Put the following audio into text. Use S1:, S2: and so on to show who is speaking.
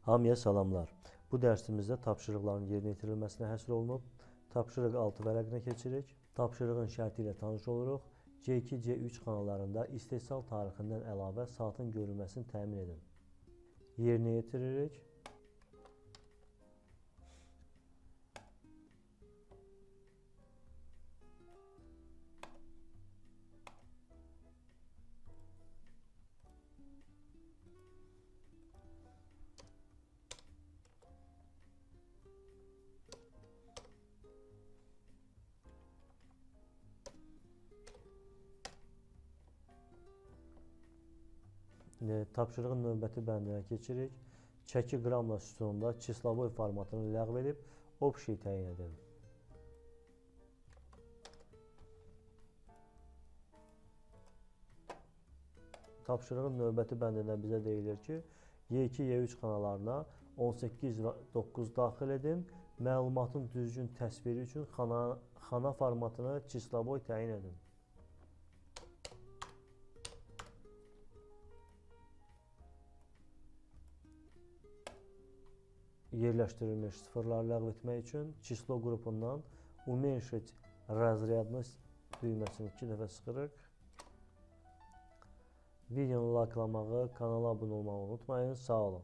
S1: Hamıya salamlar. Bu dərsimizdə tapşırıqların yerinə yetirilməsinə həsr olunub. Tapşırıq 6 vərəqinə keçirik. Tapşırığın şərti ilə tanış oluruq. C2, C3 xanalarında istehsal tarixindən əlavə saatın görülməsini təmin edin. Yerinə yetiririk. Tapşırığın növbəti bəndinə keçirik. Çəki qramla sütununda çislovoy formatını ləğv edib, общий təyin edin. Tapşırığın növbəti bəndində bizə deyilir ki, Y2, Y3 xanalarına 18 və 9 daxil edin. Məlumatın düzgün təsviri üçün xana formatını çislovoy təyin edin. Yerləşdirilmiş sıfırları ləğv etmək üçün çislo qrupundan уменьшить разрядность düyməsini 2 dəfə sıxırıq. Videonu layiklamağı, kanala abunə olmağı unutmayın. Sağ olun.